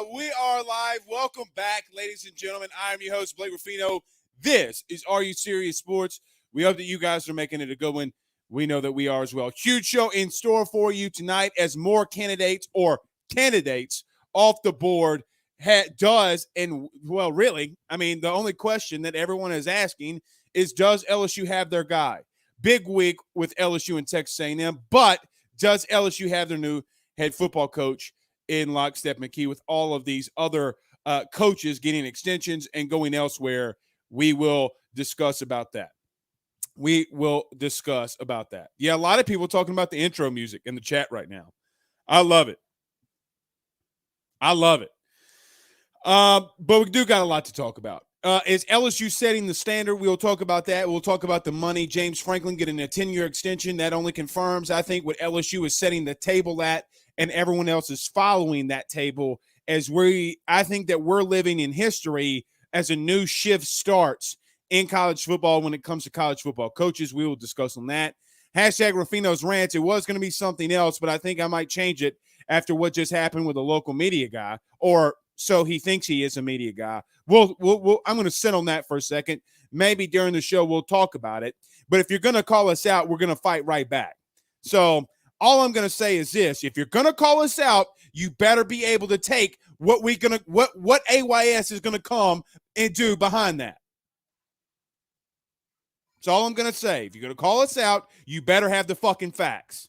We are live. Welcome back, ladies and gentlemen. I'm your host, Blake Ruffino. This is Are You Serious Sports? We hope that you guys are making it a good one. We know that we are as well. Huge show in store for you tonight as more candidates off the board really, the only question that everyone is asking is, does LSU have their guy? Big week with LSU and Texas A&M, but does LSU have their new head football coach in Lockstep McKee with all of these other coaches getting extensions and going elsewhere? We will discuss about that. Yeah, a lot of people talking about the intro music in the chat right now. I love it. But we do got a lot to talk about. Is LSU setting the standard? We'll talk about that. We'll talk about the money. James Franklin getting a 10-year extension. That only confirms, I think, what LSU is setting the table at, and everyone else is following that table as I think that we're living in history as a new shift starts in college football when it comes to college football coaches. We will discuss on that. Hashtag Ruffinos Rants. It was going to be something else, but I think I might change it after what just happened with a local media guy, or so he thinks he is a media guy. I'm going to sit on that for a second. Maybe during the show we'll talk about it. But if you're going to call us out, we're going to fight right back. So all I'm going to say is this: if you're going to call us out, you better be able to take what AYS is going to come and do behind that. That's all I'm going to say. If you're going to call us out, you better have the fucking facts.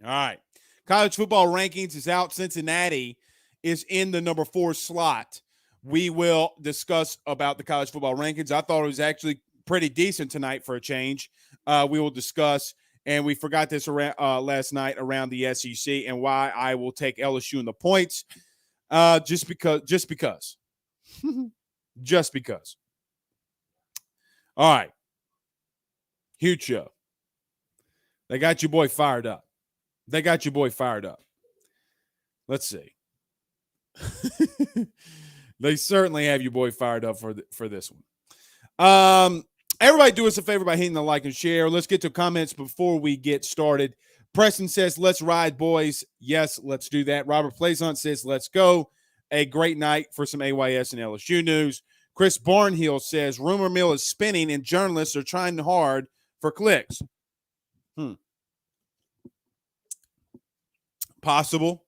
All right. College football rankings is out. Cincinnati is in the number 4 slot. We will discuss about the college football rankings. I thought it was actually pretty decent tonight for a change. We will discuss, and we forgot this around last night around the SEC and why I will take LSU in the points. Just because. Just because. All right. Huge show. They got your boy fired up. Let's see. They certainly have your boy fired up for this one. Everybody do us a favor by hitting the like and share. Let's get to comments before we get started. Preston says, let's ride, boys. Yes, let's do that. Robert Plaisant says, let's go. A great night for some AYS and LSU news. Chris Barnhill says, rumor mill is spinning and journalists are trying hard for clicks. Possible.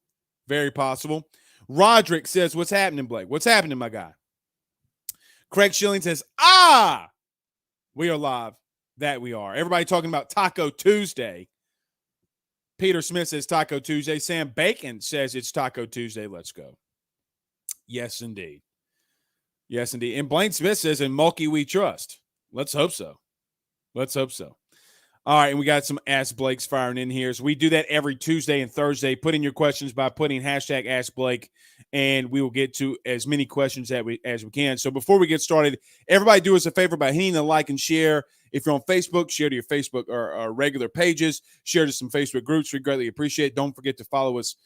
Very possible. Roderick says, what's happening, Blake? What's happening, my guy? Craig Schilling says, we are live. That we are. Everybody talking about Taco Tuesday. Peter Smith says Taco Tuesday. Sam Bacon says it's Taco Tuesday. Let's go. Yes, indeed. And Blaine Smith says, in Mulkey we trust. Let's hope so. All right, and we got some Ask Blakes firing in here. So we do that every Tuesday and Thursday. Put in your questions by putting hashtag Ask Blake, and we will get to as many questions as we can. So before we get started, everybody do us a favor by hitting the like and share. If you're on Facebook, share to your Facebook or regular pages. Share to some Facebook groups. We greatly appreciate it. Don't forget to follow us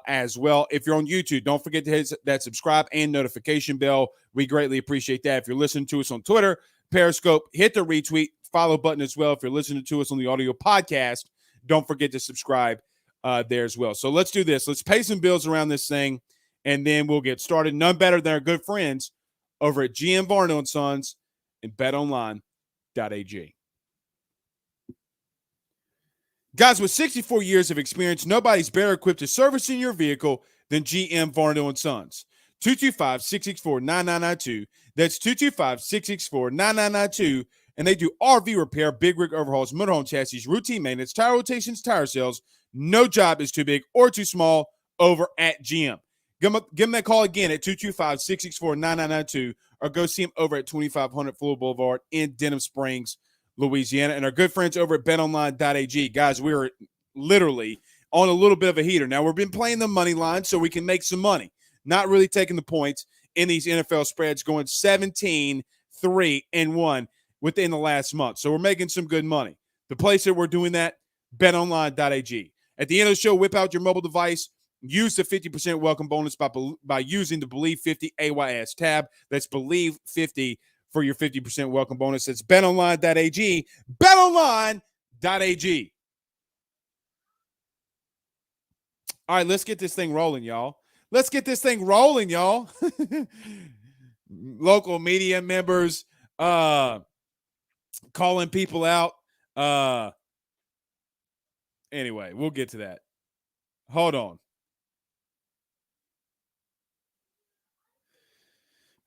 as well. If you're on YouTube, don't forget to hit that subscribe and notification bell. We greatly appreciate that. If you're listening to us on Twitter, Periscope, hit the retweet, follow button as well. If you're listening to us on the audio podcast, don't forget to subscribe there as well. So let's do this. Let's pay some bills around this thing, and then we'll get started. None better than our good friends over at GM Varno & Sons and betonline.ag. Guys, with 64 years of experience, nobody's better equipped to servicing your vehicle than GM Varno & Sons. 225-664-9992. That's 225-664-9992. And they do RV repair, big rig overhauls, motorhome chassis, routine maintenance, tire rotations, tire sales. No job is too big or too small over at GM. Give them that call again at 225-664-9992 or go see them over at 2500 Fuller Boulevard in Denham Springs, Louisiana. And our good friends over at betonline.ag. Guys, we're literally on a little bit of a heater. Now, we've been playing the money line so we can make some money. Not really taking the points in these NFL spreads, going 17-3-1 within the last month. So we're making some good money. The place that we're doing that, betonline.ag. At the end of the show, whip out your mobile device. Use the 50% welcome bonus by using the Believe 50 AYS tab. That's Believe 50 for your 50% welcome bonus. That's betonline.ag. Betonline.ag. All right, let's get this thing rolling, y'all. Let's get this thing rolling, y'all. Local media members calling people out. Anyway, we'll get to that. Hold on.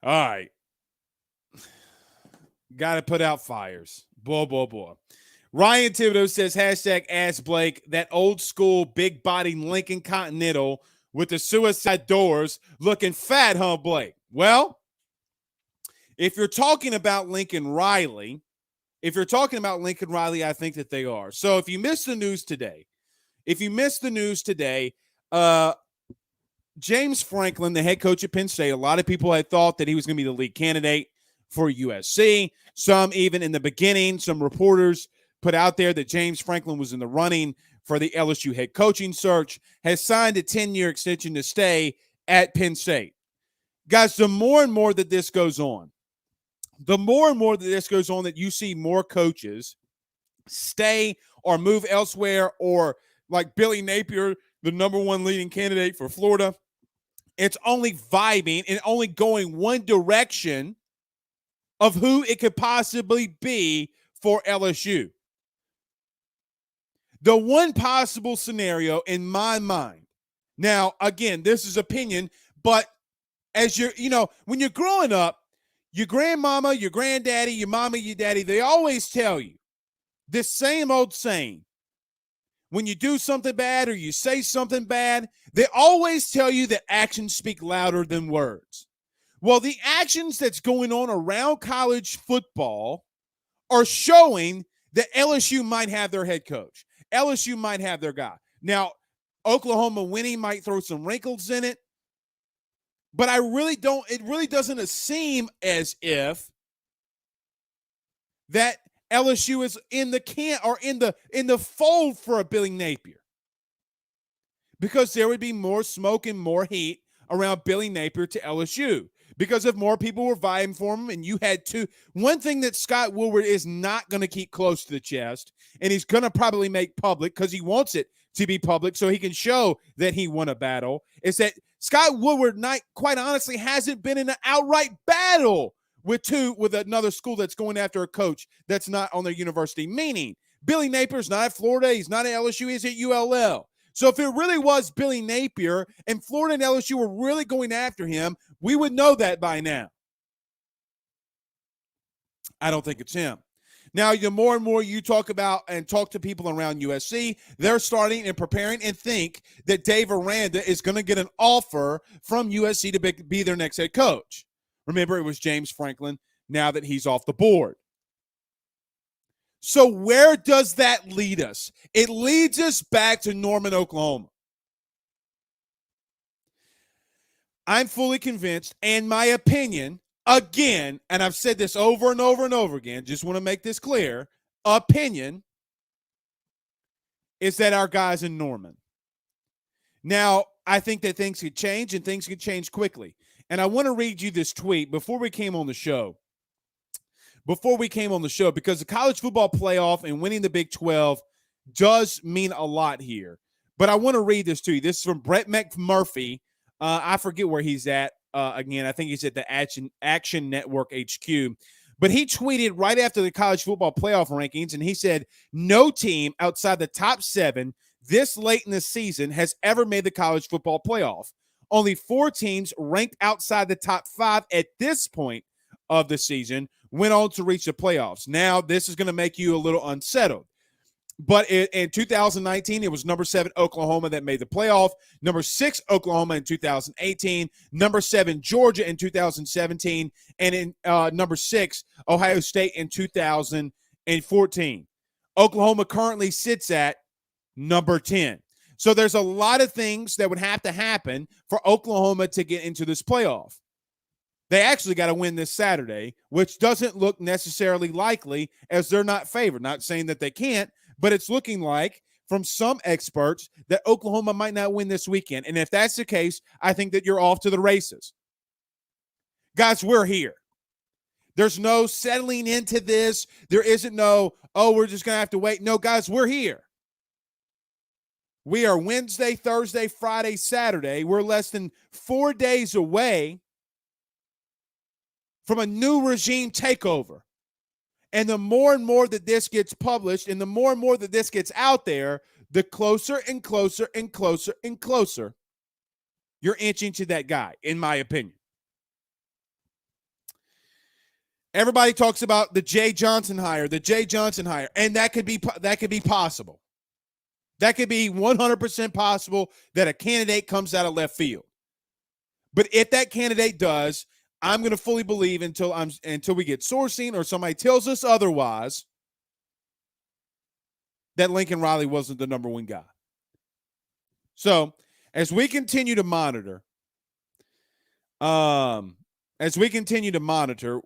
All right. Got to put out fires. Boy. Ryan Thibodeau says, hashtag ask Blake, that old school big body Lincoln Continental with the suicide doors looking fat, huh, Blake? Well, if you're talking about Lincoln Riley, I think that they are. So if you missed the news today, James Franklin, the head coach at Penn State, a lot of people had thought that he was going to be the lead candidate for USC. Some even in the beginning, some reporters put out there that James Franklin was in the running for the LSU head coaching search, has signed a 10-year extension to stay at Penn State. Guys, the more and more that this goes on, that you see more coaches stay or move elsewhere, or like Billy Napier, the number one leading candidate for Florida, it's only vibing and only going one direction of who it could possibly be for LSU. The one possible scenario in my mind, now, again, this is opinion, but as when you're growing up, your grandmama, your granddaddy, your mama, your daddy, they always tell you this same old saying. When you do something bad or you say something bad, they always tell you that actions speak louder than words. Well, the actions that's going on around college football are showing that LSU might have their head coach. LSU might have their guy. Now, Oklahoma winning might throw some wrinkles in it, but it really doesn't seem as if that LSU is in the camp or in the fold for a Billy Napier, because there would be more smoke and more heat around Billy Napier to LSU, because if more people were vying for him. And you had one thing that Scott Woodward is not going to keep close to the chest, and he's going to probably make public because he wants it to be public so he can show that he won a battle, is that Scott Woodward, quite honestly, hasn't been in an outright battle with another school that's going after a coach that's not on their university. Meaning, Billy Napier's not at Florida, he's not at LSU, he's at ULL. So if it really was Billy Napier and Florida and LSU were really going after him, we would know that by now. I don't think it's him. Now, the more and more you talk to people around USC, they're starting and preparing and think that Dave Aranda is going to get an offer from USC to be their next head coach. Remember, it was James Franklin now that he's off the board. So where does that lead us? It leads us back to Norman, Oklahoma. I'm fully convinced, and my opinion, again, and I've said this over and over and over again, just want to make this clear, opinion is that our guy's in Norman. Now, I think that things could change, and things could change quickly. And I want to read you this tweet before we came on the show. Because the college football playoff and winning the Big 12 does mean a lot here. But I want to read this to you. This is from Brett McMurphy. I forget where he's at. Again, I think he's at the Action Network HQ. But he tweeted right after the college football playoff rankings, and he said, no team outside the top 7 this late in the season has ever made the college football playoff. Only 4 teams ranked outside the top 5 at this point of the season went on to reach the playoffs. Now, this is going to make you a little unsettled. But in 2019, it was number 7 Oklahoma that made the playoff, number 6 Oklahoma in 2018, number 7 Georgia in 2017, and in number 6 Ohio State in 2014. Oklahoma currently sits at number 10. So there's a lot of things that would have to happen for Oklahoma to get into this playoff. They actually got to win this Saturday, which doesn't look necessarily likely, as they're not favored. Not saying that they can't, but it's looking like from some experts that Oklahoma might not win this weekend. And if that's the case, I think that you're off to the races. Guys, we're here. There's no settling into this. There isn't no, we're just going to have to wait. No, guys, we're here. We are Wednesday, Thursday, Friday, Saturday. We're less than 4 days away from a new regime takeover. And the more and more that this gets published and the more and more that this gets out there, the closer and closer and closer and closer you're inching to that guy, in my opinion. Everybody talks about the Jay Johnson hire, and that could be possible. That could be 100% possible that a candidate comes out of left field. But if that candidate does, I'm going to fully believe until we get sourcing or somebody tells us otherwise that Lincoln Riley wasn't the number one guy. So as we continue to monitor,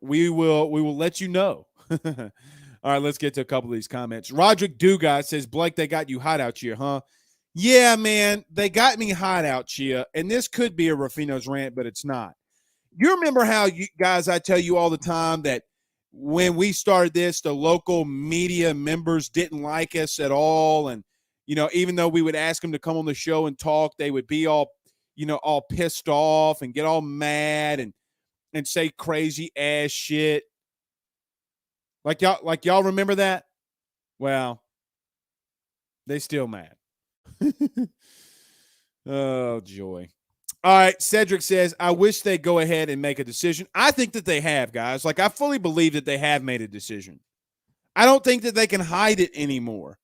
we will let you know. All right, let's get to a couple of these comments. Roderick Dugas says, Blake, they got you hot out here, huh? Yeah, man, they got me hot out here, and this could be a Ruffinos rant, but it's not. You remember how you guys, I tell you all the time that when we started this, the local media members didn't like us at all, and even though we would ask them to come on the show and talk, they would be all pissed off and get all mad and say crazy ass shit. Like y'all remember that? Well, they still mad. Oh, joy. All right, Cedric says, I wish they'd go ahead and make a decision. I think that they have, guys. Like, I fully believe that they have made a decision. I don't think that they can hide it anymore.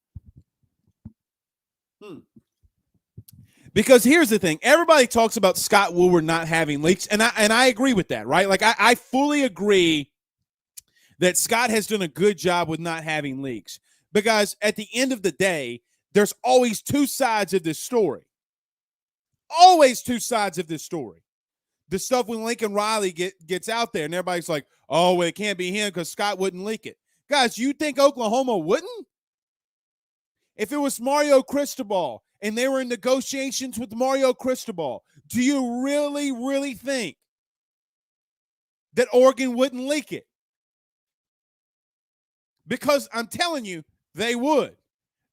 Because here's the thing. Everybody talks about Scott Woodward not having leaks, and I agree with that, right? Like, I fully agree that Scott has done a good job with not having leaks. Because at the end of the day, there's always two sides of this story. Always two sides of this story. The stuff when Lincoln Riley gets out there and everybody's like, oh, well, it can't be him because Scott wouldn't leak it. Guys, you think Oklahoma wouldn't? If it was Mario Cristobal and they were in negotiations with Mario Cristobal, do you really, really think that Oregon wouldn't leak it? Because I'm telling you, they would.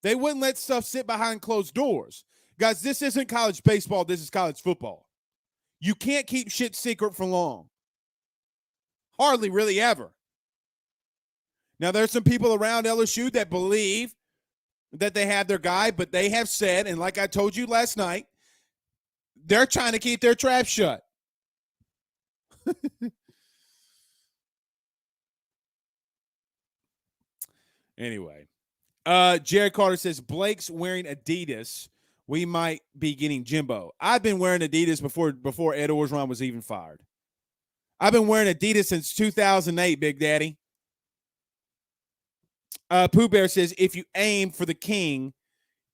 They wouldn't let stuff sit behind closed doors. Guys, this isn't college baseball. This is college football. You can't keep shit secret for long. Hardly really ever. Now, there's some people around LSU that believe that they have their guy, but they have said, and like I told you last night, they're trying to keep their trap shut. Anyway, Jared Carter says, Blake's wearing Adidas. We might be getting Jimbo. I've been wearing Adidas before Ed Orgeron was even fired. I've been wearing Adidas since 2008, Big Daddy. Pooh Bear says, if you aim for the king,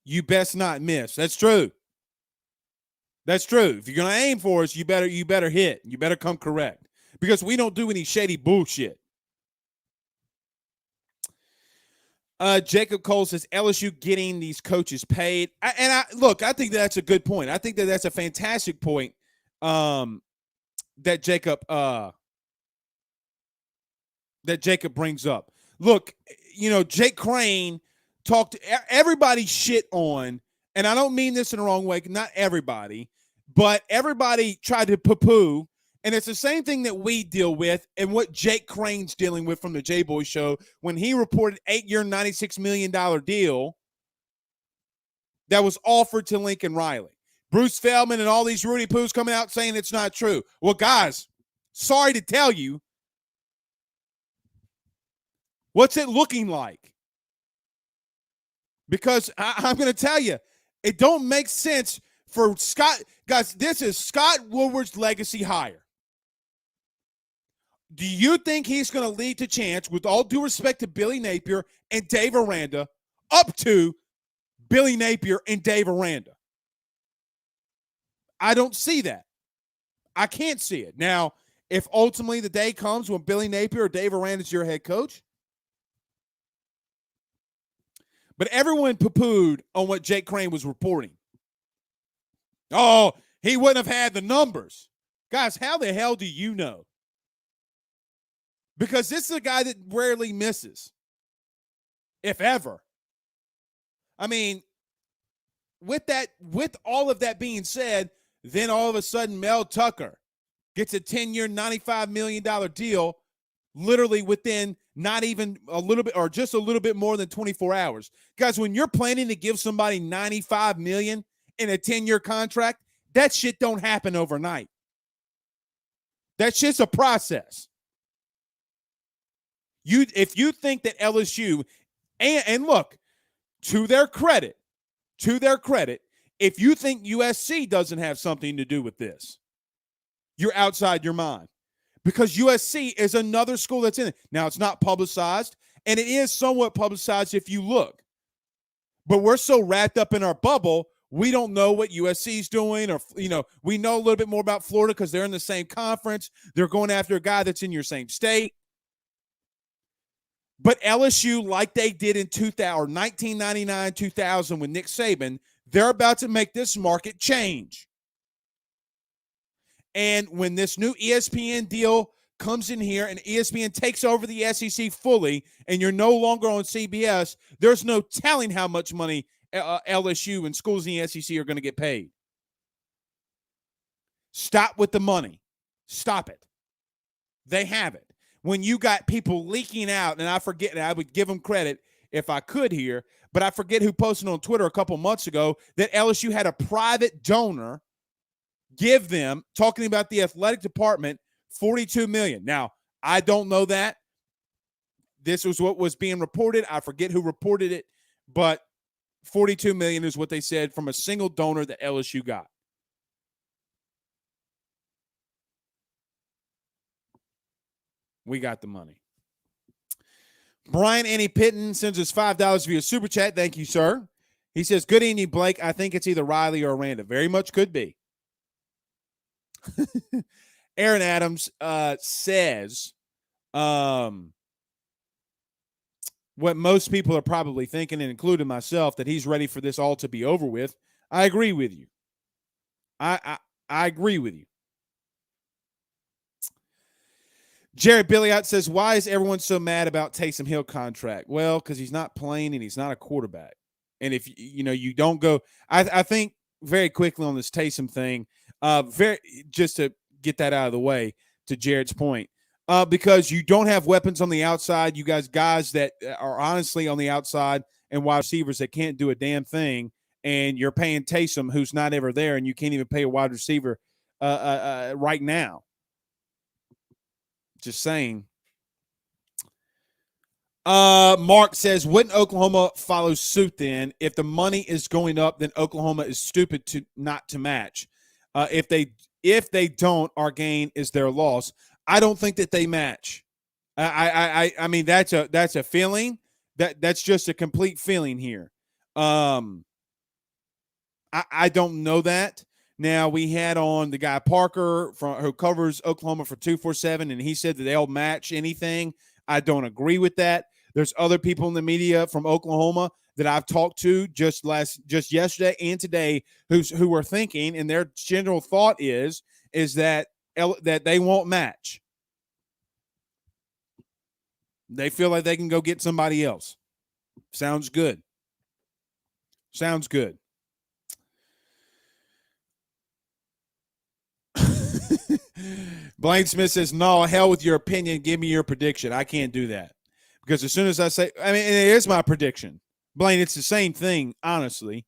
you best not miss. That's true. That's true. If you're going to aim for us, you better hit. You better come correct. Because we don't do any shady bullshit. Jacob Cole says, LSU getting these coaches paid. I think that's a good point. I think that's a fantastic point that Jacob brings up. Look, Jake Crane talked everybody shit on, and I don't mean this in the wrong way, not everybody, but everybody tried to poo-poo. And it's the same thing that we deal with and what Jake Crane's dealing with from the J-Boy Show when he reported 8-year, $96 million deal that was offered to Lincoln Riley. Bruce Feldman and all these Rudy Poos coming out saying it's not true. Well, guys, sorry to tell you, what's it looking like? Because I'm going to tell you, it don't make sense for Scott. Guys, this is Scott Woodward's legacy hire. Do you think he's going to lead to chance, with all due respect to Billy Napier and Dave Aranda, up to Billy Napier and Dave Aranda? I don't see that. I can't see it. Now, if ultimately the day comes when Billy Napier or Dave Aranda is your head coach, but everyone poo-pooed on what Jake Crane was reporting. Oh, he wouldn't have had the numbers. Guys, how the hell do you know? Because this is a guy that rarely misses, if ever. I mean, with all of that being said, then all of a sudden Mel Tucker gets a 10-year, $95 million deal literally within not even a little bit or just a little bit more than 24 hours. Guys, when you're planning to give somebody $95 million in a 10-year contract, that shit don't happen overnight. That shit's a process. If you think that LSU, and look, to their credit, if you think USC doesn't have something to do with this, you're outside your mind. Because USC is another school that's in it. Now, it's not publicized, and it is somewhat publicized if you look. But we're so wrapped up in our bubble, we don't know what USC is doing, or, we know a little bit more about Florida because they're in the same conference. They're going after a guy that's in your same state. But LSU, like they did in 1999, 2000 with Nick Saban, they're about to make this market change. And when this new ESPN deal comes in here and ESPN takes over the SEC fully and you're no longer on CBS, there's no telling how much money LSU and schools in the SEC are going to get paid. Stop with the money. Stop it. They have it. When you got people leaking out, and I forget, and I would give them credit if I could here, but I forget who posted on Twitter a couple months ago that LSU had a private donor give them, talking about the athletic department, $42 million. Now, I don't know that. This was what was being reported. I forget who reported it, but $42 million is what they said from a single donor that LSU got. We got the money. Brian Annie Pitton sends us $5 via Super Chat. Thank you, sir. He says, good evening, Blake. I think it's either Riley or Aranda. Very much could be. Aaron Adams says what most people are probably thinking, and including myself, that he's ready for this all to be over with. I agree with you. I agree with you. Jared Billiot says, why is everyone so mad about Taysom Hill contract? Well, because he's not playing and he's not a quarterback. And if you don't go, I think very quickly on this Taysom thing, just to get that out of the way, to Jared's point, because you don't have weapons on the outside. You guys that are honestly on the outside and wide receivers that can't do a damn thing, and you're paying Taysom, who's not ever there, and you can't even pay a wide receiver right now. Just saying. Mark says, wouldn't Oklahoma follow suit then? If the money is going up, then Oklahoma is stupid to not to match. If they don't, our gain is their loss. I don't think that they match. I mean, that's a feeling. That's just a complete feeling here. I don't know that. Now, we had on the guy Parker who covers Oklahoma for 247, and he said that they'll match anything. I don't agree with that. There's other people in the media from Oklahoma that I've talked to just yesterday and today who are thinking, and their general thought is that they won't match. They feel like they can go get somebody else. Sounds good. Sounds good. Blaine Smith says, no, hell with your opinion. Give me your prediction. I can't do that. Because as soon as I say, and it is my prediction. Blaine, it's the same thing, honestly.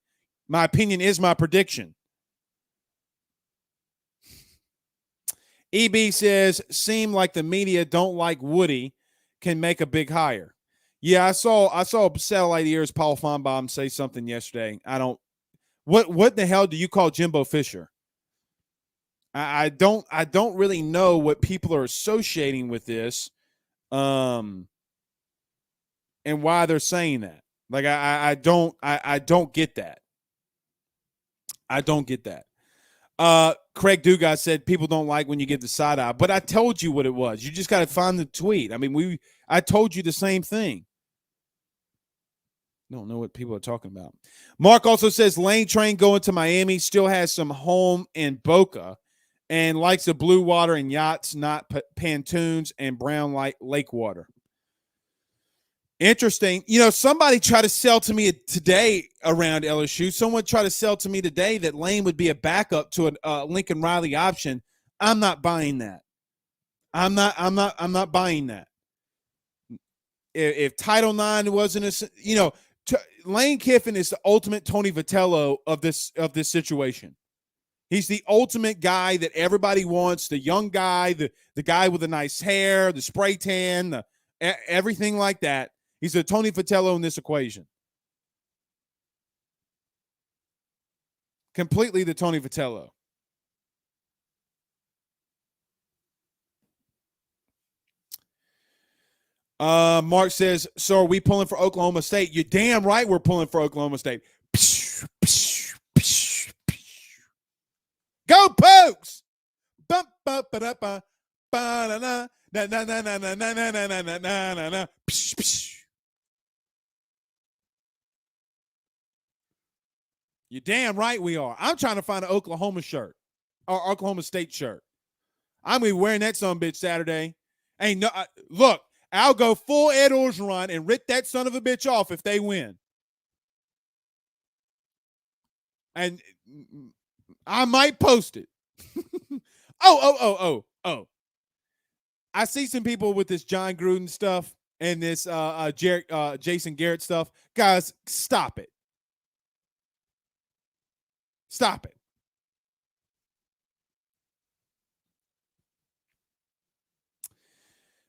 My opinion is my prediction. EB says, seem like the media don't like Woody, can make a big hire. Yeah, I saw Satellite Ears Paul Fonbaum say something yesterday. What the hell do you call Jimbo Fisher? I don't really know what people are associating with this, and why they're saying that. Like I don't get that. I don't get that. Craig Dugas said people don't like when you give the side eye, but I told you what it was. You just got to find the tweet. I mean, I told you the same thing. Don't know what people are talking about. Mark also says Lane Train going to Miami, still has some home in Boca, and likes the blue water and yachts, not pontoons and brown lake water. Interesting. Somebody tried to sell to me today around LSU. Someone tried to sell to me today that Lane would be a backup to a Lincoln Riley option. I'm not buying that. I'm not buying that. If Title IX wasn't Lane Kiffin is the ultimate Tony Vitello of this situation. He's the ultimate guy that everybody wants, the young guy, the guy with the nice hair, the spray tan, everything like that. He's a Tony Vitello in this equation. Completely the Tony Vitello. Mark says, so are we pulling for Oklahoma State? You're damn right we're pulling for Oklahoma State. Go Pokes! You're damn right we are. I'm trying to find an Oklahoma shirt or Oklahoma State shirt. I'm going to be wearing that son of a bitch Saturday. Look, I'll go full Ed Orgeron and rip that son of a bitch off if they win. And I might post it. Oh. I see some people with this John Gruden stuff and this Jason Garrett stuff. Guys, stop it. Stop it.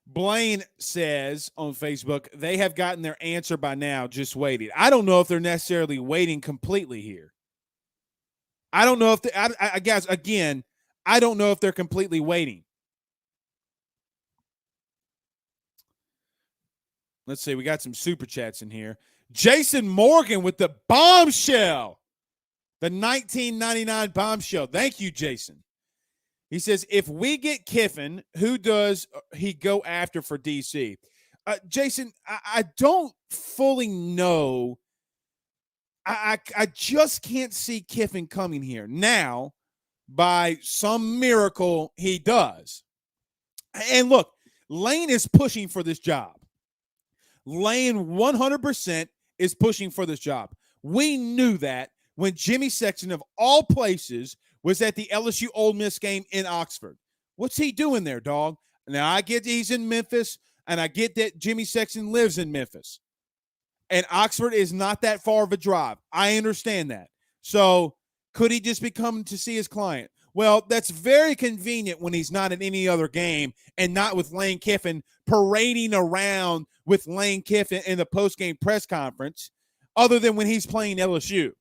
Blaine says on Facebook, they have gotten their answer by now, just waiting. I don't know if they're necessarily waiting completely here. I don't know if I guess, again, I don't know if they're completely waiting. Let's see. We got some super chats in here. Jason Morgan with the bombshell. The 1999 bombshell. Thank you, Jason. He says, if we get Kiffin, who does he go after for DC? Jason, I don't fully know. I just can't see Kiffin coming here. Now, by some miracle, he does. And look, Lane is pushing for this job. Lane 100% is pushing for this job. We knew that when Jimmy Sexton, of all places, was at the LSU Ole Miss game in Oxford. What's he doing there, dog? Now, I get he's in Memphis, and I get that Jimmy Sexton lives in Memphis. And Oxford is not that far of a drive. I understand that. So could he just be coming to see his client? Well, that's very convenient when he's not in any other game and not with Lane Kiffin parading around with Lane Kiffin in the postgame press conference, other than when he's playing LSU.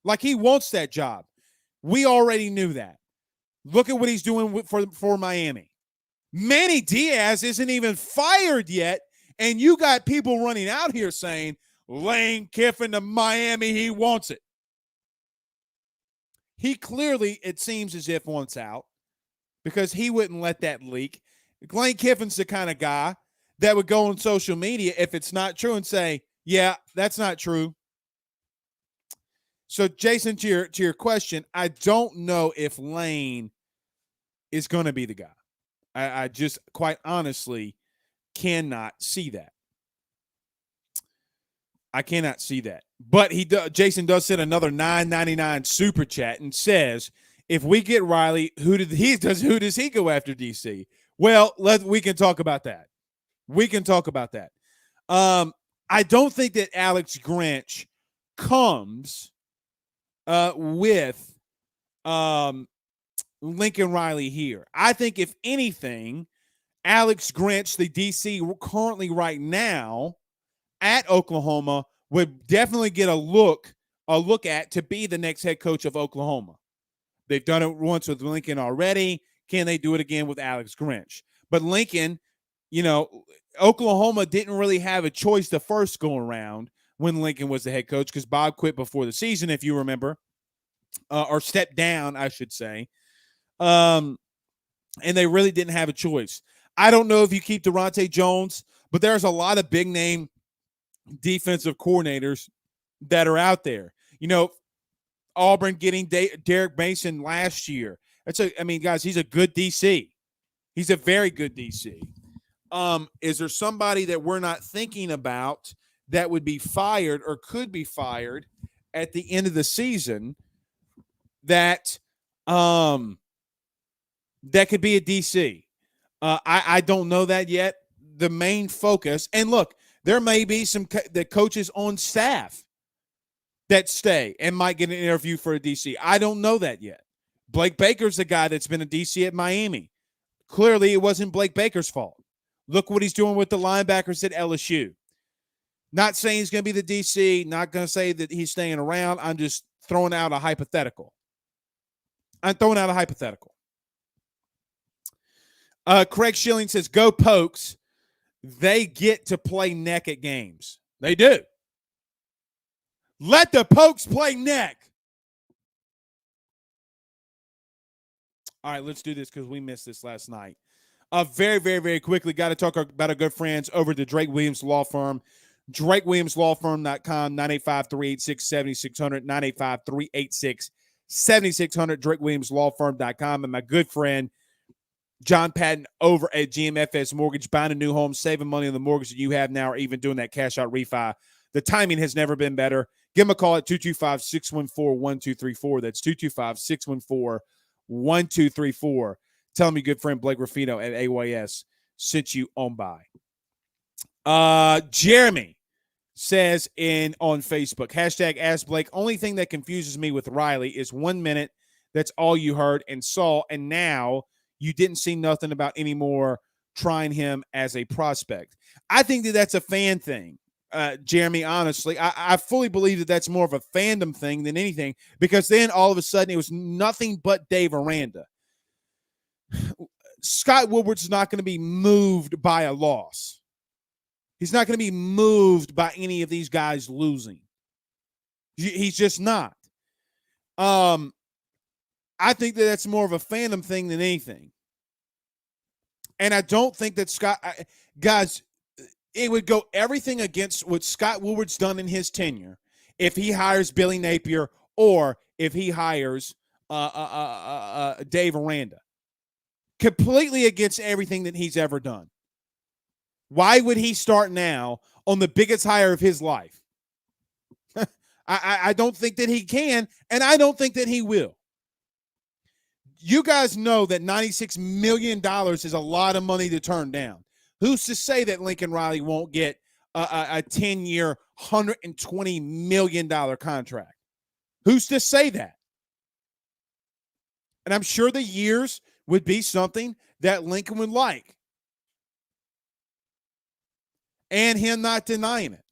Like, he wants that job. We already knew that. Look at what he's doing for Miami. Manny Diaz isn't even fired yet, and you got people running out here saying, Lane Kiffin to Miami, he wants it. He clearly, it seems as if, wants out because he wouldn't let that leak. Lane Kiffin's the kind of guy that would go on social media if it's not true and say, yeah, that's not true. So, Jason, to your question, I don't know if Lane is going to be the guy. I just, quite honestly, cannot see that. I cannot see that. But Jason does send another $9.99 super chat and says, if we get Riley, who does he go after DC? Well, we can talk about that. I don't think that Alex Grinch comes with Lincoln Riley here. I think, if anything, Alex Grinch, the DC currently right now at Oklahoma, would definitely get a look at to be the next head coach of Oklahoma. They've done it once with Lincoln already. Can they do it again with Alex Grinch? But Lincoln, Oklahoma didn't really have a choice the first go around when Lincoln was the head coach, because Bob quit before the season, if you remember, or stepped down, I should say. And they really didn't have a choice. I don't know if you keep Durante Jones, but there's a lot of big name defensive coordinators that are out there. Auburn getting Derek Mason last year. Guys, he's a good DC. He's a very good DC. Is there somebody that we're not thinking about that would be fired or could be fired at the end of the season that that could be a DC? I don't know that yet. The main focus, and look, there may be the coaches on staff that stay and might get an interview for a DC. I don't know that yet. Blake Baker's the guy that's been a DC at Miami. Clearly, it wasn't Blake Baker's fault. Look what he's doing with the linebackers at LSU. Not saying he's going to be the DC, not going to say that he's staying around. I'm just throwing out a hypothetical. Craig Schilling says, go Pokes. They get to play neck at games. They do. Let the Pokes play neck. All right, let's do this because we missed this last night. Very, very, very quickly, got to talk about our good friends over at the Drake Williams Law Firm. DrakeWilliamsLawFirm.com, 985-386-7600, 985-386-7600, DrakeWilliamsLawFirm.com. And my good friend, John Patton over at GMFS Mortgage, buying a new home, saving money on the mortgage that you have now, or even doing that cash out refi. The timing has never been better. Give him a call at 225-614-1234. That's 225-614-1234. Tell me, good friend Blake Ruffino at AYS sent you on by. Jeremy says on Facebook, hashtag Ask Blake, only thing that confuses me with Riley is 1 minute, that's all you heard and saw, and now you didn't see nothing about anymore trying him as a prospect. I think that's a fan thing, Jeremy, honestly. I fully believe that's more of a fandom thing than anything, because then all of a sudden it was nothing but Dave Aranda. Scott Woodward's not going to be moved by a loss. He's not going to be moved by any of these guys losing. He's just not. I think that's more of a fandom thing than anything. And I don't think that guys, it would go everything against what Scott Woodward's done in his tenure if he hires Billy Napier or if he hires Dave Aranda. Completely against everything that he's ever done. Why would he start now on the biggest hire of his life? I don't think that he can, and I don't think that he will. You guys know that $96 million is a lot of money to turn down. Who's to say that Lincoln Riley won't get a 10-year, $120 million contract? Who's to say that? And I'm sure the years would be something that Lincoln would like. And him not denying it.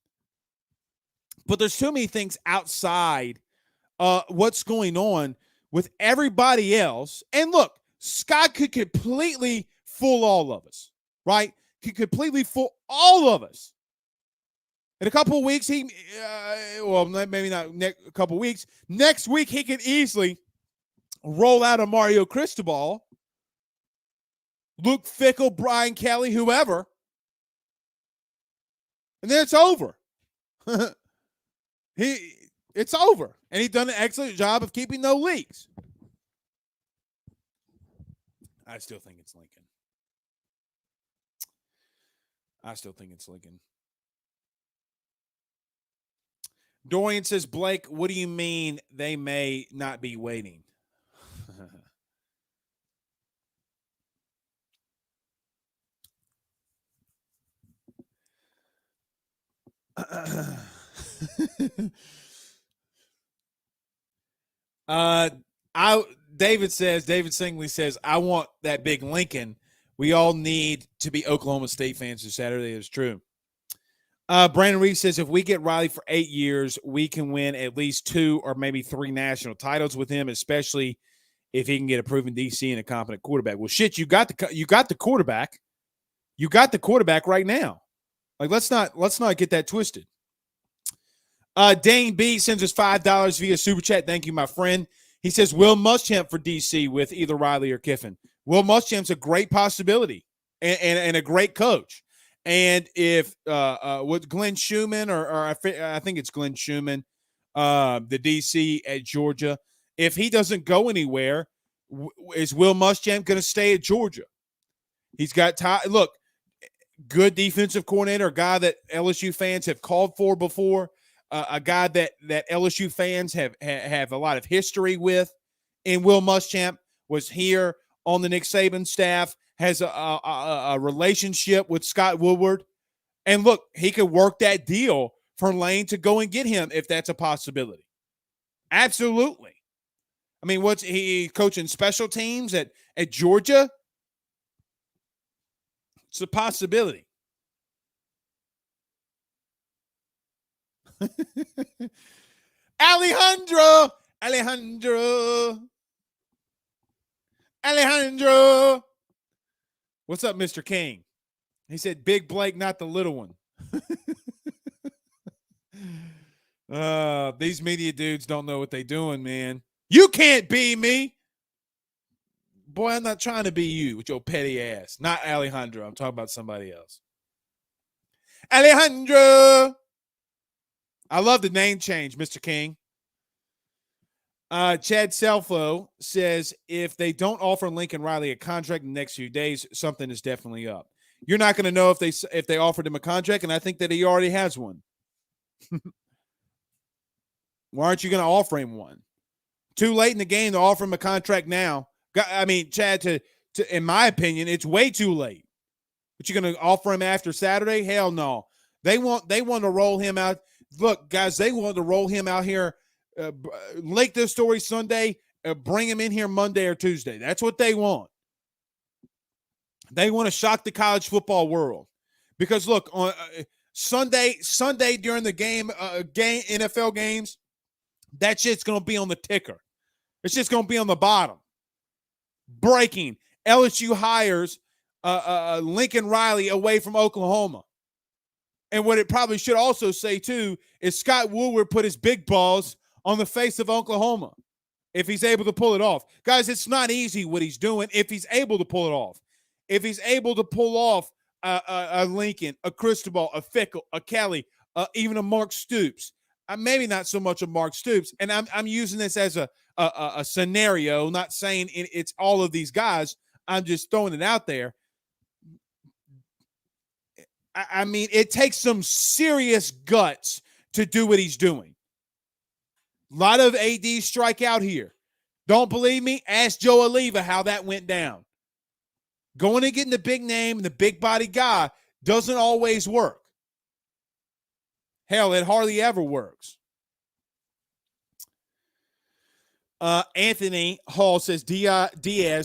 But there's too many things outside what's going on with everybody else. And look, Scott could completely fool all of us, right? Could completely fool all of us. In a couple of weeks, maybe not a couple of weeks. Next week, he could easily roll out a Mario Cristobal, Luke Fickell, Brian Kelly, whoever. And then it's over. It's over. And he's done an excellent job of keeping no leaks. I still think it's Lincoln. Dorian says, Blake, what do you mean they may not be waiting? David Singley says, I want that big Lincoln. We all need to be Oklahoma State fans this Saturday. It's true. Brandon Reeves says, if we get Riley for 8 years, we can win at least 2 or maybe 3 national titles with him, especially if he can get a proven DC and a competent quarterback. Well, shit, you got the quarterback. You got the quarterback right now. Like, let's not get that twisted. Dane B sends us $5 via Super Chat. Thank you, my friend. He says, Will Muschamp for DC with either Riley or Kiffin. Will Muschamp's a great possibility and a great coach. And if with Glenn Schumann or I think it's Glenn Schumann, the DC at Georgia, if he doesn't go anywhere, is Will Muschamp going to stay at Georgia? He's got time. Look, good defensive coordinator, a guy that LSU fans have called for before, a guy that LSU fans have a lot of history with. And Will Muschamp was here on the Nick Saban staff, has a relationship with Scott Woodward. And look, he could work that deal for Lane to go and get him if that's a possibility. Absolutely. I mean, what's he coaching special teams at Georgia? It's a possibility. Alejandro. What's up, Mr. King? He said, Big Blake, not the little one. These media dudes don't know what they're doing, man. You can't be me. Boy, I'm not trying to be you with your petty ass. Not Alejandro. I'm talking about somebody else. Alejandro. I love the name change, Mr. King. Chad Selfo says, if they don't offer Lincoln Riley a contract in the next few days, something is definitely up. You're not going to know if they offered him a contract, and I think that he already has one. Why aren't you going to offer him one? Too late in the game to offer him a contract now. I mean, Chad, to in my opinion, it's way too late. But you're going to offer him after Saturday? Hell no. They want to roll him out. Look, guys, they want to roll him out here. Lake this story Sunday. Bring him in here Monday or Tuesday. That's what they want. They want to shock the college football world. Because look, on Sunday during the game NFL games, that shit's going to be on the ticker. It's just going to be on the bottom. Breaking. LSU hires Lincoln Riley away from Oklahoma. And what it probably should also say, too, is Scott Woodward put his big balls on the face of Oklahoma if he's able to pull it off. Guys, it's not easy what he's doing if he's able to pull it off. If he's able to pull off a Lincoln, a Cristobal, a Fickle, a Kelly, even a Mark Stoops. Maybe not so much a Mark Stoops. And I'm using this as a scenario, not saying it's all of these guys. I'm just throwing it out there. I mean, it takes some serious guts to do what he's doing. A lot of ADs strike out here. Don't believe me? Ask Joe Oliva how that went down. Going and getting the big name and the big body guy doesn't always work. Hell, it hardly ever works. Anthony Hall says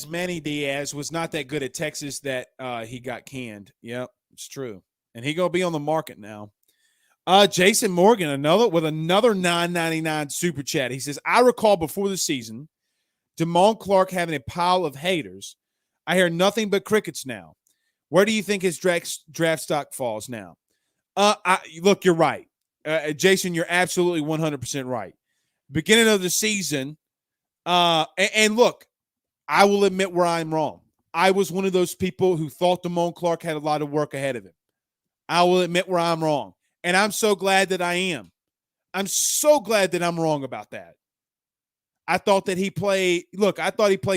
Manny Diaz was not that good at Texas that he got canned. Yep, it's true. And he going to be on the market now. Jason Morgan, another $9.99 super chat. He says, I recall before the season, Damone Clark having a pile of haters. I hear nothing but crickets now. Where do you think his draft stock falls now? Look, you're right. Jason, you're absolutely 100% right. Beginning of the season, and look, I will admit where I'm wrong. I was one of those people who thought Damone Clark had a lot of work ahead of him. I will admit where I'm wrong. And I'm so glad that I am. I'm so glad that I'm wrong about that. I thought that he played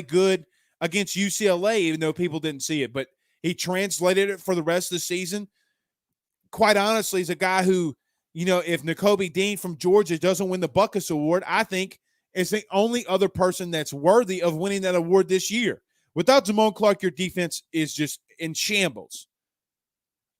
good against UCLA, even though people didn't see it. But he translated it for the rest of the season. Quite honestly, he's a guy who, if Nakobe Dean from Georgia doesn't win the Buckus Award, I think is the only other person that's worthy of winning that award this year. Without Damone Clark, your defense is just in shambles.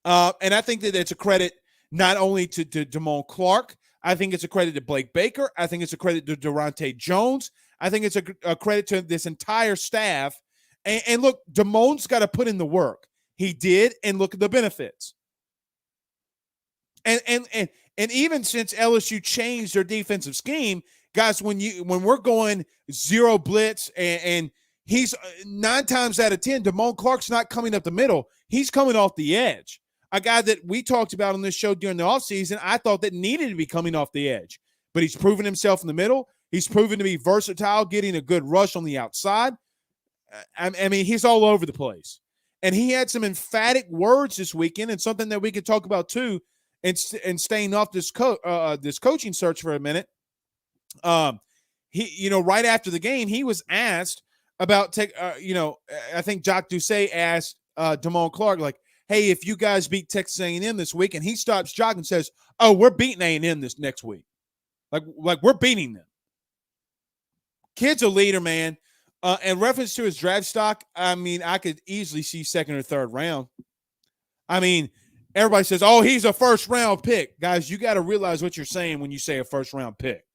And I think that it's a credit not only to Damone Clark. I think it's a credit to Blake Baker. I think it's a credit to Durante Jones. I think it's a credit to this entire staff. And look, Damone's got to put in the work. He did, and look at the benefits. And even since LSU changed their defensive scheme, guys, when we're going zero blitz and he's 9 times out of 10, Damone Clark's not coming up the middle. He's coming off the edge. A guy that we talked about on this show during the offseason, I thought that needed to be coming off the edge. But he's proven himself in the middle. He's proven to be versatile, getting a good rush on the outside. I mean, he's all over the place. And he had some emphatic words this weekend, and something that we could talk about too, and staying off this coaching search for a minute. He, right after the game, he was asked about, I think Jacques Doucet asked Damone Clark, like, hey, if you guys beat Texas A&M this week, and he stops jogging and says, oh, we're beating A&M this next week. Like we're beating them. Kid's a leader, man. In reference to his draft stock, I mean, I could easily see second or third round. I mean, everybody says, oh, he's a first round pick. Guys, you got to realize what you're saying when you say a first round pick.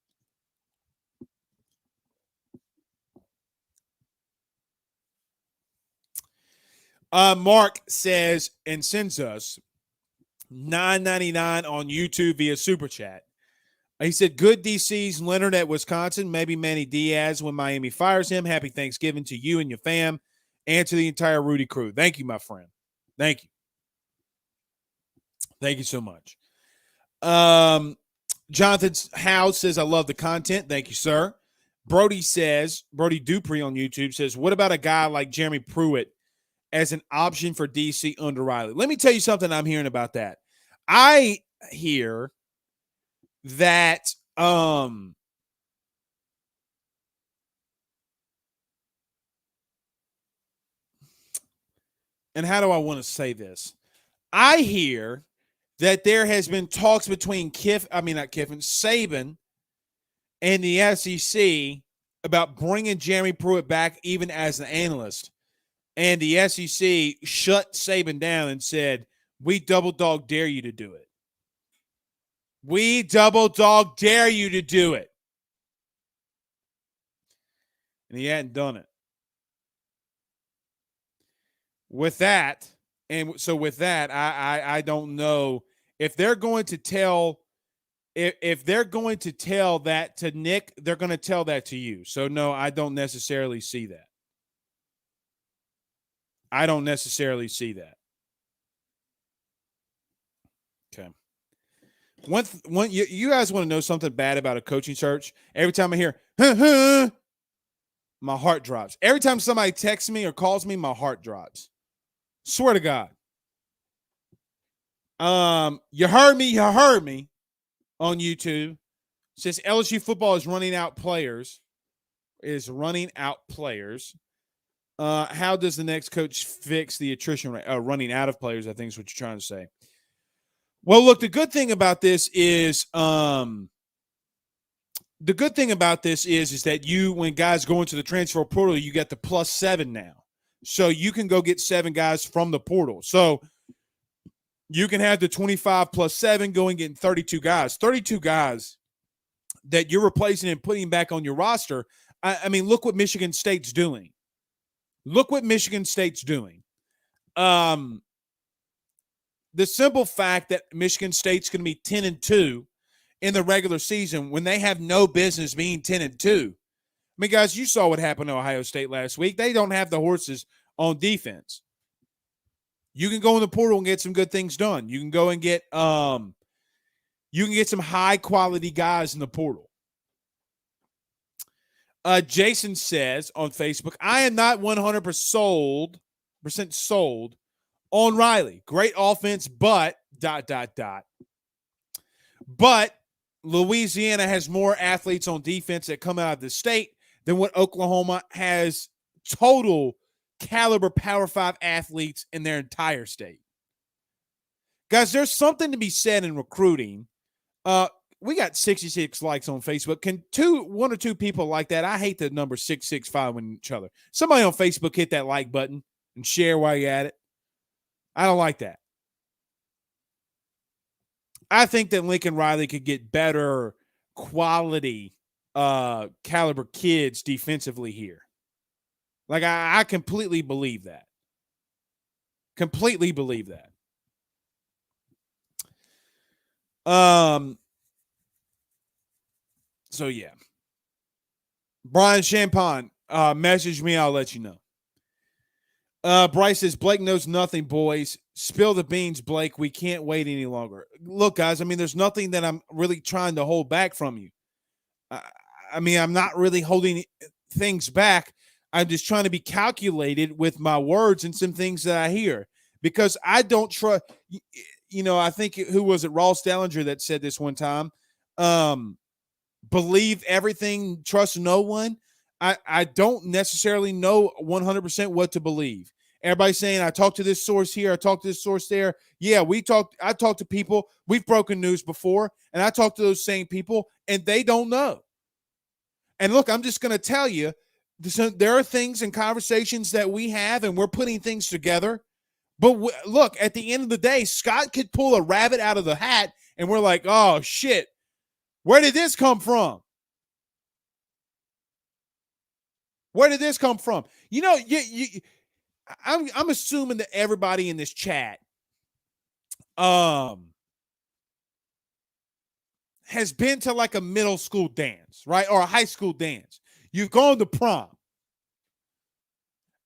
Mark says and sends us $9.99 on YouTube via Super Chat. He said, good DC's Leonard at Wisconsin, maybe Manny Diaz when Miami fires him. Happy Thanksgiving to you and your fam and to the entire Rudy crew. Thank you, my friend. Thank you. Thank you so much. Jonathan's House says, I love the content. Thank you, sir. Brody Dupree on YouTube says, what about a guy like Jeremy Pruitt as an option for DC under Riley? Let me tell you something I'm hearing about that. I hear that and how do I want to say this? I hear that there has been talks between Saban and the SEC about bringing Jeremy Pruitt back even as an analyst. And the SEC shut Saban down and said, we double dog dare you to do it. We double dog dare you to do it. And he hadn't done it. With that, I don't know if they're going to tell if they're going to tell that to Nick, they're going to tell that to you. So no, I don't necessarily see that. I don't necessarily see that. Okay. You guys want to know something bad about a coaching search? Every time I hear, my heart drops. Every time somebody texts me or calls me, my heart drops. Swear to God. You heard me on YouTube. Says LSU football is running out players. How does the next coach fix the attrition rate? Running out of players, I think is what you're trying to say. Well, look, the good thing about this is that when guys go into the transfer portal, you get the +7 now. So you can go get 7 guys from the portal. So you can have the 25 + 7 going getting 32 guys. 32 guys that you're replacing and putting back on your roster. I mean, look what Michigan State's doing. The simple fact that Michigan State's going to be 10-2 in the regular season when they have no business being 10-2. I mean, guys, you saw what happened to Ohio State last week. They don't have the horses on defense. You can go in the portal and get some good things done. You can go and get some high quality guys in the portal. Jason says on Facebook, I am not 100% sold on Riley. Great offense, but ... But Louisiana has more athletes on defense that come out of the state than what Oklahoma has total caliber Power 5 athletes in their entire state. Guys, there's something to be said in recruiting. We got 66 likes on Facebook. Can one or two people like that? I hate the number 665 with each other. Somebody on Facebook hit that like button and share while you're at it. I don't like that. I think that Lincoln Riley could get better quality caliber kids defensively here. Like, I completely believe that. So, yeah. Brian Champagne, message me. I'll let you know. Bryce says, Blake knows nothing, boys. Spill the beans, Blake. We can't wait any longer. Look, guys, I mean, there's nothing that I'm really trying to hold back from you. I mean, I'm not really holding things back. I'm just trying to be calculated with my words and some things that I hear. Because I don't trust, I think, who was it, Ross Dellinger that said this one time, believe everything, trust no one. I don't necessarily know 100% what to believe. Everybody's saying, I talked to this source here, I talked to this source there. Yeah, I talked to people. We've broken news before, and I talked to those same people, and they don't know. And look, I'm just going to tell you, there are things and conversations that we have, and we're putting things together. But look, at the end of the day, Scott could pull a rabbit out of the hat, and we're like, oh, shit, where did this come from? Where did this come from? You know, I'm assuming that everybody in this chat has been to like a middle school dance, right? Or a high school dance. You've gone to prom.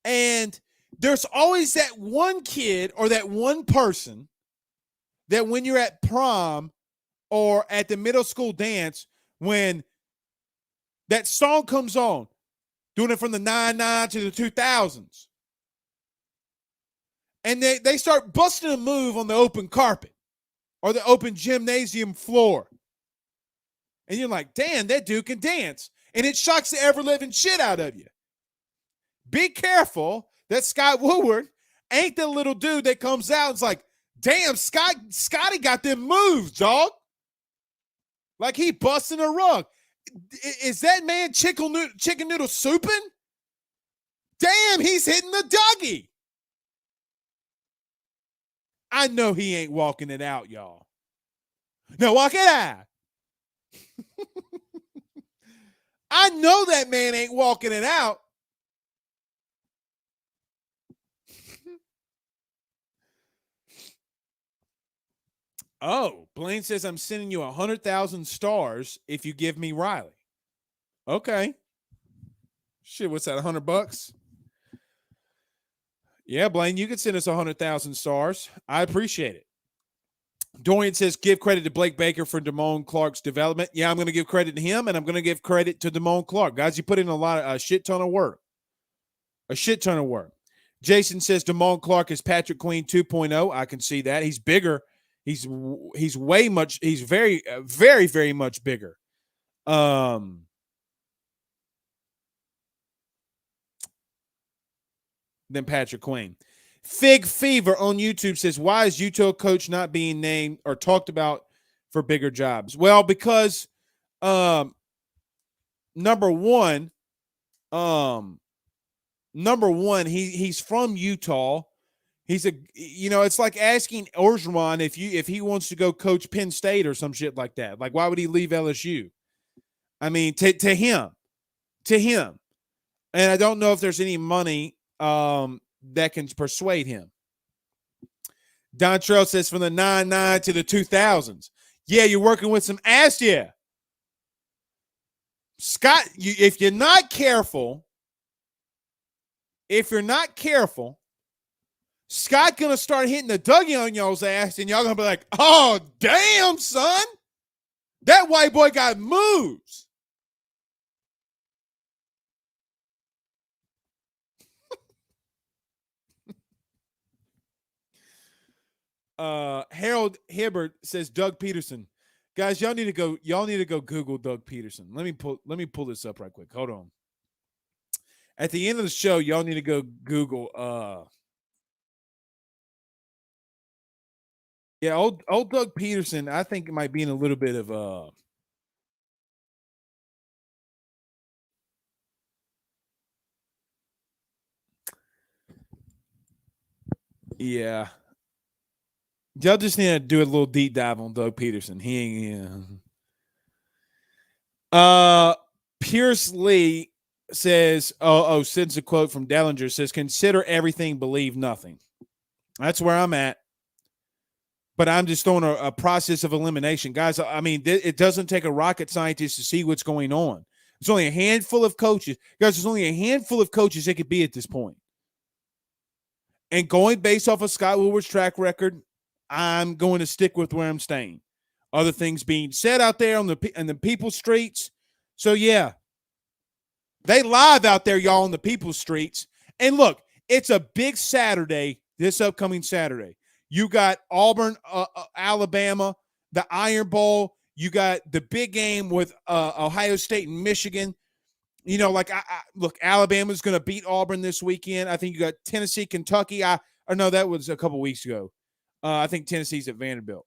And there's always that one kid or that one person that when you're at prom or at the middle school dance, when that song comes on, doing it from the 99 to the 2000s, and they start busting a move on the open carpet or the open gymnasium floor. And you're like, damn, that dude can dance. And it shocks the ever-living shit out of you. Be careful that Scott Woodward ain't the little dude that comes out and is like, damn, Scotty got them moves, dog. Like he busting a rug. Is that man chicken noodle souping? Damn, he's hitting the Dougie. I know he ain't walking it out, y'all. No, walk it out. I know that man ain't walking it out. Oh, Blaine says I'm sending you 100,000 stars if you give me Riley. Okay. Shit, what's that, $100? Yeah, Blaine, you can send us 100,000 stars. I appreciate it. Dorian says, give credit to Blake Baker for Damone Clark's development. Yeah, I'm going to give credit to him, and I'm going to give credit to Damone Clark. Guys, you put in a shit ton of work. A shit ton of work. Jason says Damone Clark is Patrick Queen 2.0. I can see that. He's bigger. He's very, very, very much bigger. Than Patrick Queen. Fig Fever on YouTube says, why is Utah coach not being named or talked about for bigger jobs? Well, because number one, he's from Utah. It's like asking Orgeron if he wants to go coach Penn State or some shit like that. Like, why would he leave LSU? I mean, to him. And I don't know if there's any money that can persuade him. Don Trail says from the 99 to the 2000s. Yeah, you're working with some ass, yeah. Scott, if you're not careful, Scott gonna start hitting the Dougie on y'all's ass, and y'all gonna be like, oh, damn, son. That white boy got moves. Harold Hibbert says Doug Peterson. Guys, y'all need to go Google Doug Peterson. Let me pull this up right quick. Hold on. At the end of the show, y'all need to go Google yeah, old Doug Peterson, I think it might be in a little bit of yeah. Y'all just need to do a little deep dive on Doug Peterson. He ain't. Pierce Lee says, sends a quote from Dellinger, says, consider everything, believe nothing. That's where I'm at. But I'm just throwing a process of elimination. Guys, I mean, it doesn't take a rocket scientist to see what's going on. There's only a handful of coaches. Guys, there's only a handful of coaches it could be at this point. And going based off of Scott Woodward's track record, I'm going to stick with where I'm staying. Other things being said out there on the people's streets. So, yeah, they live out there, y'all, on the people's streets. And look, it's a big Saturday, this upcoming Saturday. You got Auburn, Alabama, the Iron Bowl. You got the big game with Ohio State and Michigan. Like look, Alabama's going to beat Auburn this weekend. I think you got Tennessee, Kentucky. Or no, that was a couple weeks ago. I think Tennessee's at Vanderbilt.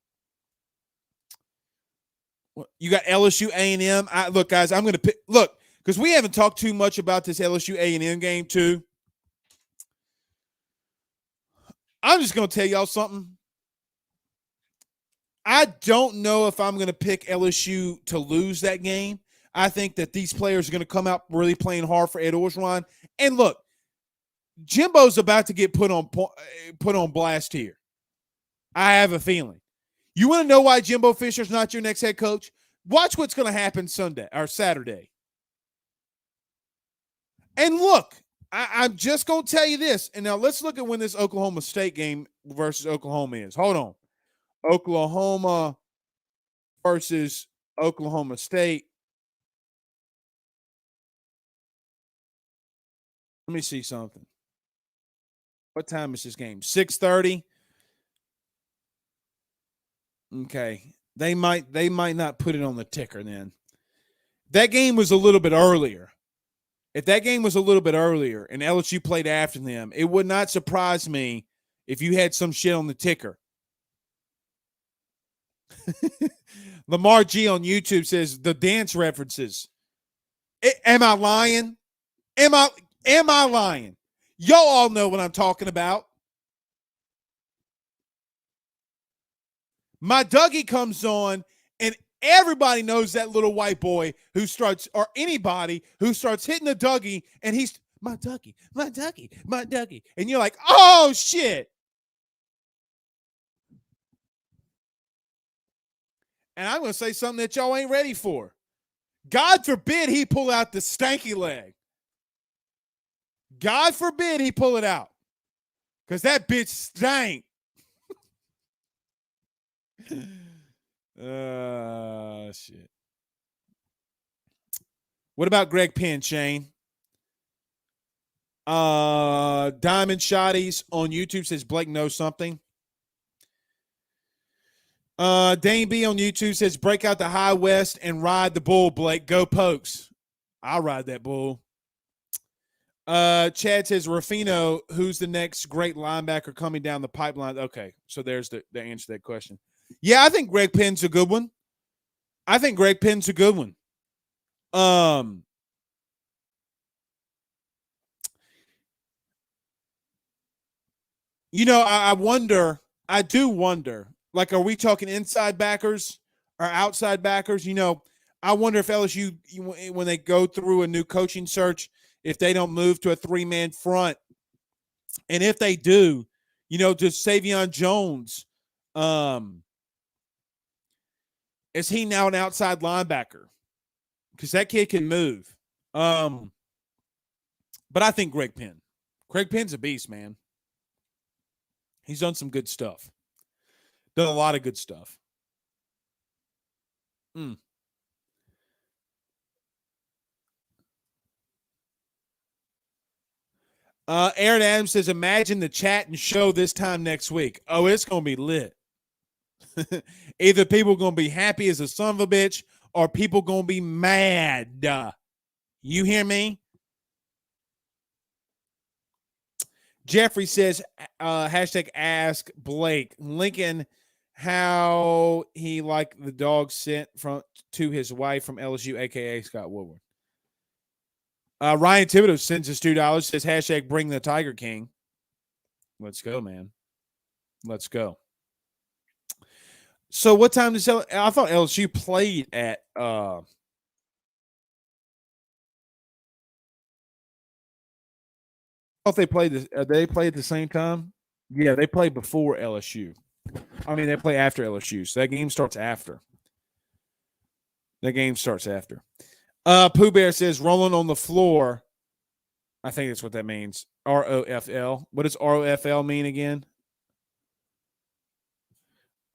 You got LSU, A&M. Look, guys, I'm going to pick. Look, because we haven't talked too much about this LSU A&M game too. I'm just going to tell y'all something. I don't know if I'm going to pick LSU to lose that game. I think that these players are going to come out really playing hard for Ed Orgeron. And look, Jimbo's about to get put on blast here. I have a feeling. You want to know why Jimbo Fisher's not your next head coach? Watch what's going to happen Sunday or Saturday. And look, I'm just going to tell you this. And now let's look at when this Oklahoma State game versus Oklahoma is. Hold on. Oklahoma versus Oklahoma State. Let me see something. What time is this game? 6:30. Okay. They might not put it on the ticker then. That game was a little bit earlier. If that game was a little bit earlier and LSU played after them, it would not surprise me if you had some shit on the ticker. Lamar G on YouTube says the dance references. Am I lying? Am I lying? Y'all all know what I'm talking about. My Dougie comes on, and everybody knows that little white boy who starts, or anybody who starts hitting the Dougie, and he's, my Dougie, my Dougie, my Dougie. And you're like, oh, shit. And I'm going to say something that y'all ain't ready for. God forbid he pull out the stanky leg. God forbid he pull it out. Because that bitch stank. Shit. What about Greg Penn, Shane? Diamond Shotties on YouTube says Blake knows something. Dane B on YouTube says break out the high west and ride the bull, Blake. Go Pokes. I'll ride that bull. Chad says Rufino, who's the next great linebacker coming down the pipeline? Okay, so there's the answer to that question. Yeah, I think Greg Penn's a good one. I do wonder, like, are we talking inside backers or outside backers? I wonder if LSU, when they go through a new coaching search, if they don't move to a three-man front. And if they do, does Savion Jones, is he now an outside linebacker? Because that kid can move. But I think Greg Penn's a beast, man. He's done some good stuff. Done a lot of good stuff. Aaron Adams says, imagine the chat and show this time next week. Oh, it's going to be lit. Either people going to be happy as a son of a bitch or people going to be mad. You hear me? Jeffrey says, hashtag ask Blake Lincoln how he liked the dog sent to his wife from LSU, a.k.a. Scott Woodward. Ryan Thibodeau sends us $2, says hashtag bring the Tiger King. Let's go, man. Let's go. So what time does I thought LSU played at they played at the same time? Yeah, they played before LSU. I mean, they play after LSU. So that game starts after. Pooh Bear says rolling on the floor. I think that's what that means. ROFL. What does ROFL mean again?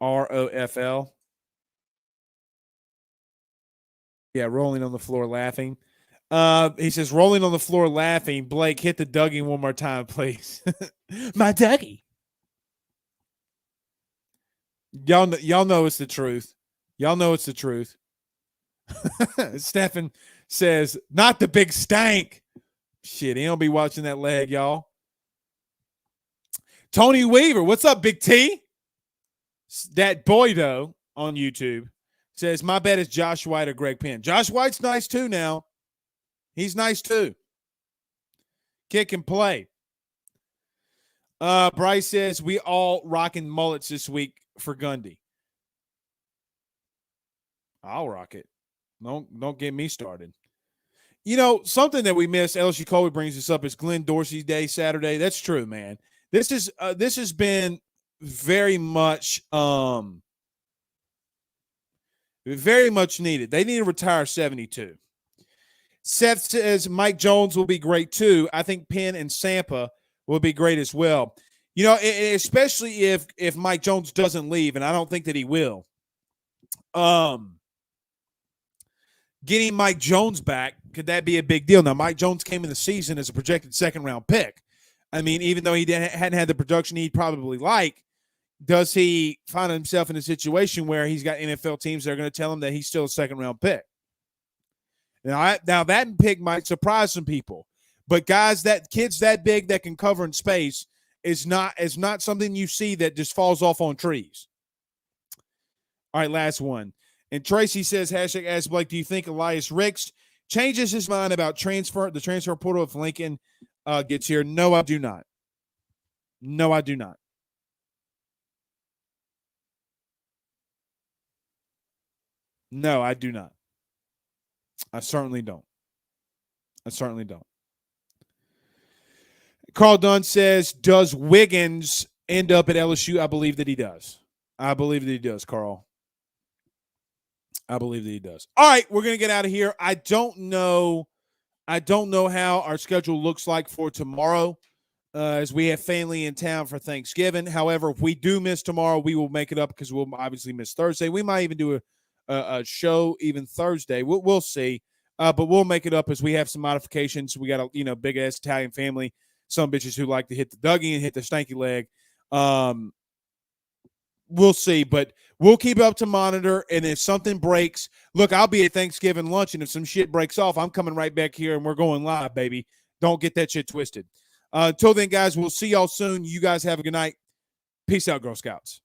ROFL. Yeah, rolling on the floor laughing. He says, rolling on the floor laughing. Blake, hit the Dougie one more time, please. My Dougie. Y'all know it's the truth. Y'all know it's the truth. Stephen says, not the big stank. Shit, he don't be watching that leg, y'all. Tony Weaver, what's up, Big T? That boy, though, on YouTube says, my bet is Josh White or Greg Penn. Josh White's nice, too, now. He's nice, too. Kick and play. Bryce says, we all rocking mullets this week for Gundy. I'll rock it. Don't get me started. You know, something that we missed, LSU Colby brings this up, is Glenn Dorsey's Day Saturday. That's true, man. This has been very much needed. They need to retire 72. Seth says Mike Jones will be great too. I think Penn and Sampa will be great as well. You know, especially if Mike Jones doesn't leave, and I don't think that he will. Getting Mike Jones back, could that be a big deal? Now, Mike Jones came in the season as a projected second-round pick. I mean, even though he hadn't had the production he'd probably like, does he find himself in a situation where he's got NFL teams that are going to tell him that he's still a second-round pick? Now that pick might surprise some people, but guys, kids that big that can cover in space is not something you see that just falls off on trees. All right, last one. And Tracy says, hashtag ask Blake, do you think Elias Ricks changes his mind about the transfer portal if Lincoln gets here? No, I do not. No, I do not. No, I do not. I certainly don't. Carl Dunn says, does Wiggins end up at LSU? I believe that he does. Carl. I believe that he does. All right, we're going to get out of here. I don't know how our schedule looks like for tomorrow as we have family in town for Thanksgiving. However, if we do miss tomorrow, we will make it up because we'll obviously miss Thursday. We might even do a show even Thursday. We'll see. But we'll make it up as we have some modifications. We got a big-ass Italian family, some bitches who like to hit the Dougie and hit the stanky leg. We'll see, but we'll keep up to monitor, and if something breaks, look, I'll be at Thanksgiving lunch, and if some shit breaks off, I'm coming right back here, and we're going live, baby. Don't get that shit twisted. Until then, guys, we'll see y'all soon. You guys have a good night. Peace out, Girl Scouts.